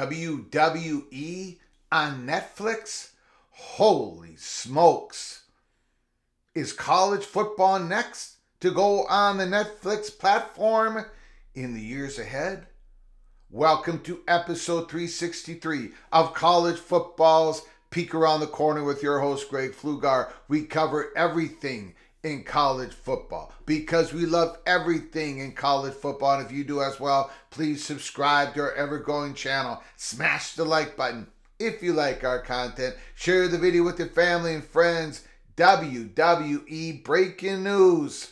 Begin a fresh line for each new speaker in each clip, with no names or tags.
WWE on Netflix? Holy smokes. Is college football next to go on the Netflix platform in the years ahead? Welcome to episode 363 of College Football's Peek Around the Corner with your host, Greg Flugar. We cover everything in college football because we love everything in college football. And if you do as well, please subscribe to our ever-growing channel. Smash the like button if you like our content. Share the video with your family and friends. WWE breaking news.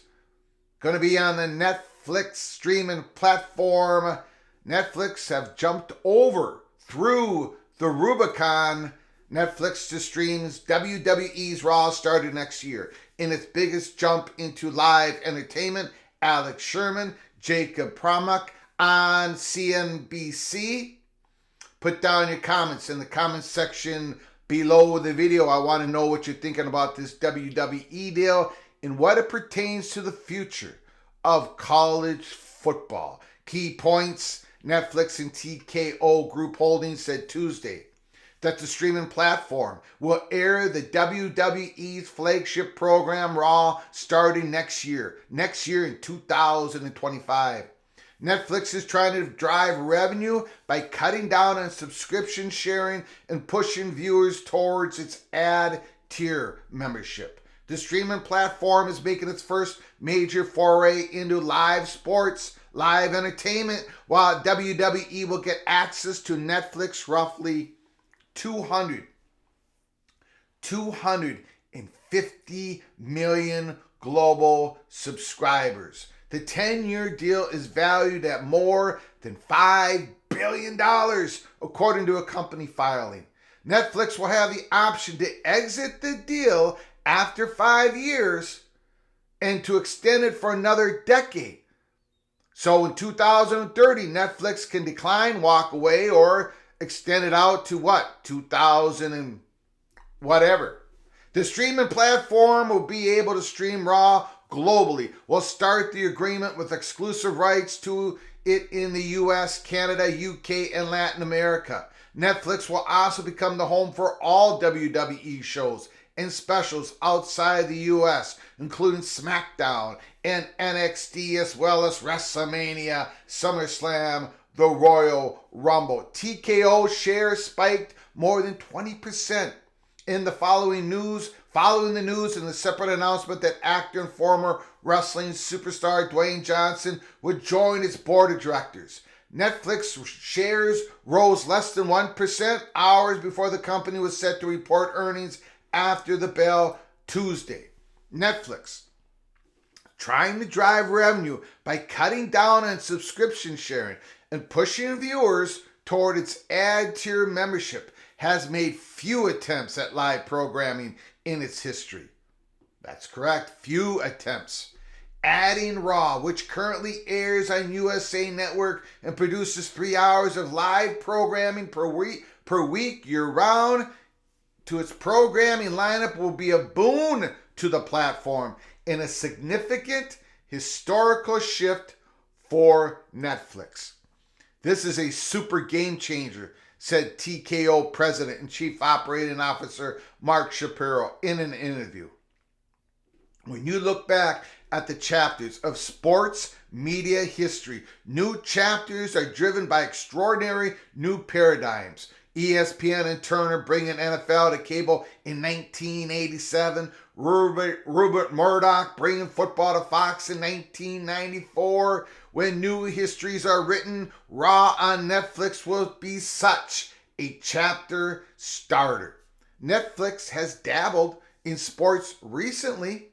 Going to be on the Netflix streaming platform. Netflix have jumped over through the Rubicon. Netflix just streams WWE's Raw started next year. In its biggest jump into live entertainment, Alex Sherman, Jacob Promuck on CNBC. Put down your comments in the comments section below the video. I want to know what you're thinking about this WWE deal and what it pertains to the future of college football. Key points: Netflix and TKO Group Holdings said Tuesday that the streaming platform will air the WWE's flagship program Raw starting next year in 2025. Netflix is trying to drive revenue by cutting down on subscription sharing and pushing viewers towards its ad tier membership. The streaming platform is making its first major foray into live sports, live entertainment, while WWE will get access to Netflix roughly 250 million global subscribers. The 10-year deal is valued at more than $5 billion, according to a company filing. Netflix will have the option to exit the deal after 5 years and to extend it for another decade. So in 2030, Netflix can decline, walk away, or extend it out to 2000 and whatever. The streaming platform will be able to stream Raw globally. We'll start the agreement with exclusive rights to it in the US, Canada, UK, and Latin America. Netflix will also become the home for all WWE shows and specials outside the US, including SmackDown and NXT, as well as WrestleMania, SummerSlam, the Royal Rumble. TKO shares spiked more than 20% in the following the news and the separate announcement that actor and former wrestling superstar Dwayne Johnson would join its board of directors. Netflix shares rose less than 1% hours before the company was set to report earnings after the bell Tuesday. Netflix trying to drive revenue by cutting down on subscription sharing and pushing viewers toward its ad tier membership has made few attempts at live programming in its history. That's correct, few attempts. Adding Raw, which currently airs on USA Network and produces 3 hours of live programming per week year-round, to its programming lineup will be a boon to the platform and a significant historical shift for Netflix. This is a super game changer, said TKO President and Chief Operating Officer Mark Shapiro in an interview. When you look back at the chapters of sports media history, new chapters are driven by extraordinary new paradigms. ESPN and Turner bringing NFL to cable in 1987. Rupert Murdoch bringing football to Fox in 1994. When new histories are written, Raw on Netflix will be such a chapter starter. Netflix has dabbled in sports recently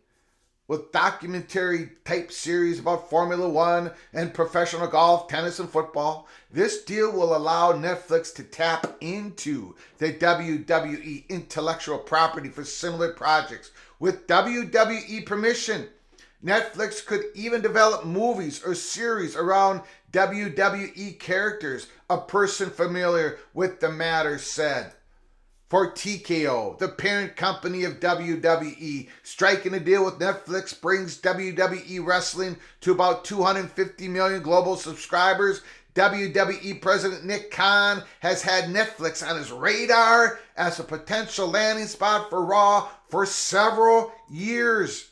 with documentary type series about Formula One and professional golf, tennis, and football. This deal will allow Netflix to tap into the WWE intellectual property for similar projects. With WWE permission, Netflix could even develop movies or series around WWE characters, a person familiar with the matter said. For TKO, the parent company of WWE, striking a deal with Netflix brings WWE wrestling to about 250 million global subscribers. WWE President Nick Khan has had Neflix on his radar as a potential landing spot for Raw for several years.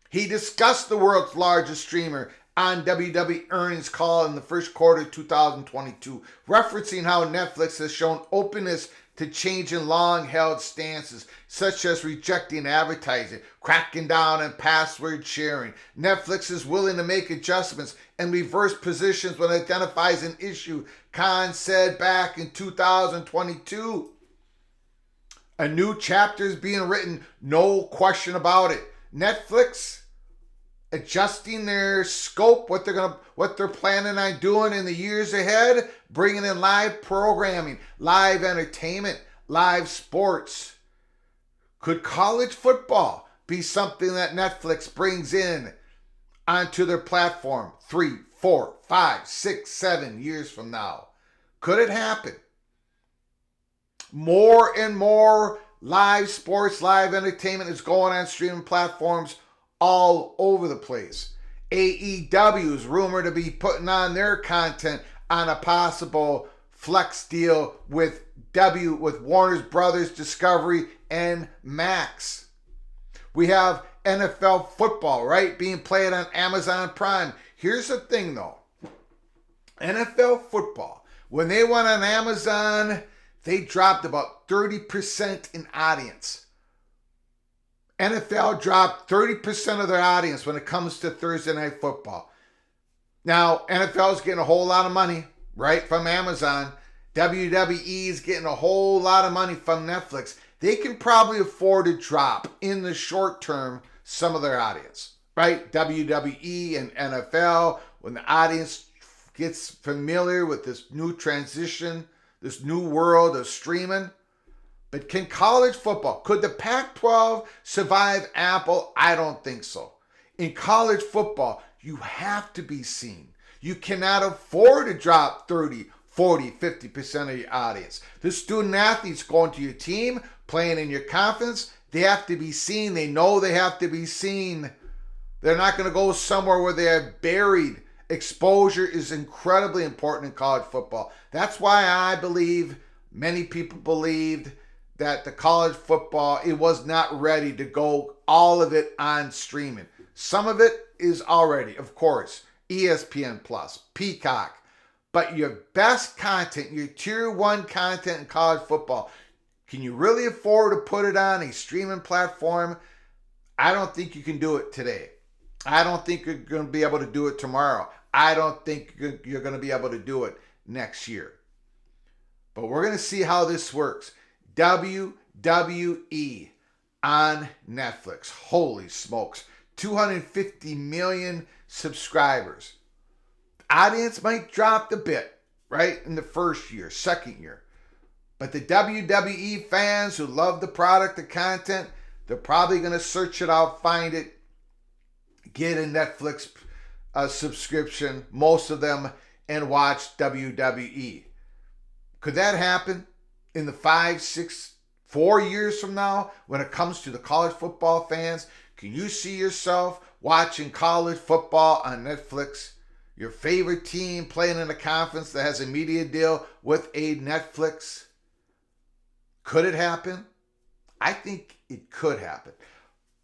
He discussed the world's largest streamer on WWE earnings call in the first quarter of 2022, referencing how Neflix has shown openness to changing long-held stances, such as rejecting advertising, cracking down on password sharing. Neflix is willing to make adjustments and reverse positions when it identifies an issue, Khan said back in 2022. A new chapter is being written, no question about it. Netflix adjusting their scope, what they're planning on doing in the years ahead, bringing in live programming, live entertainment, live sports. Could college football be something that Netflix brings in onto their platform 3, 4, 5, 6, 7 years from now? Could it happen? More and more live sports, live entertainment is going on streaming platforms all over the place. AEW is rumored to be putting on their content on a possible flex deal with Warner Brothers Discovery and Max. We have NFL football, right, being played on Amazon Prime. Here's the thing though. NFL football, when they went on Amazon, they dropped about 30% in audience. NFL dropped 30% of their audience when it comes to Thursday Night Football. Now, NFL is getting a whole lot of money, right, from Amazon. WWE is getting a whole lot of money from Netflix. They can probably afford to drop, in the short term, some of their audience, right? WWE and NFL, when the audience gets familiar with this new transition, this new world of streaming. But can college football, could the Pac-12 survive Apple? I don't think so. In college football, you have to be seen. You cannot afford to drop 30, 40, 50% of your audience. The student athletes going to your team, playing in your conference, they have to be seen. They know they have to be seen. They're not going to go somewhere where they are buried. Exposure is incredibly important in college football. That's why I believe, many people believed, that the college football, it was not ready to go all of it on streaming. Some of it is already, of course, ESPN Plus, Peacock. But your best content, your tier 1 content in college football, can you really afford to put it on a streaming platform? I don't think you can do it today. I don't think you're going to be able to do it tomorrow. I don't think you're going to be able to do it next year. But we're going to see how this works. WWE on Netflix. Holy smokes. 250 million subscribers. Audience might drop a bit, right? In the first year, second year. But the WWE fans who love the product, the content, they're probably going to search it out, find it, get a Netflix subscription, most of them, and watch WWE. Could that happen in the 5, 6, 4 years from now when it comes to the college football fans? Can you see yourself watching college football on Netflix? Your favorite team playing in a conference that has a media deal with a Netflix? Could it happen? I think it could happen.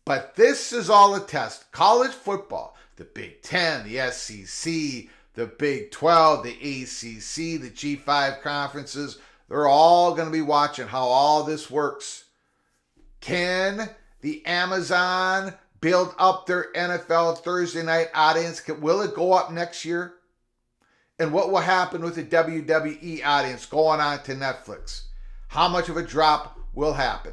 But this is all a test. College football, the Big Ten, the SEC, the Big 12, the ACC, the G5 conferences, they're all going to be watching how all this works. Can the Amazon build up their NFL Thursday night audience? Will it go up next year? And what will happen with the WWE audience going on to Netflix? How much of a drop will happen?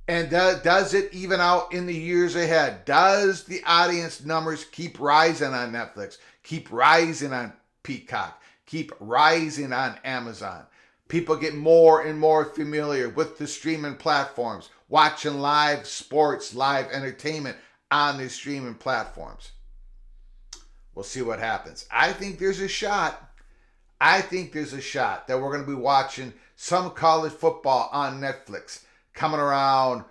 And does it even out in the years ahead? Does the audience numbers keep rising on Netflix? Keep rising on Peacock? Keep rising on Amazon? People get more and more familiar with the streaming platforms, watching live sports, live entertainment on these streaming platforms. We'll see what happens. I think there's a shot. I think there's a shot that we're going to be watching some college football on Netflix coming around,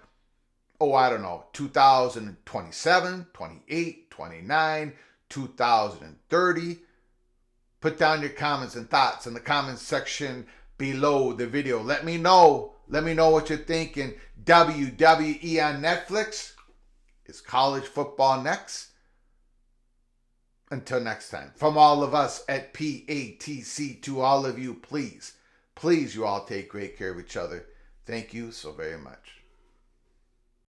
2027, 28, 29, 2030. Put down your comments and thoughts in the comments section below the video. Let me know. Let me know what you're thinking. WWE on Netflix. Is college football next? Until next time, from all of us at PATC to all of you, please, you all take great care of each other. Thank you so very much.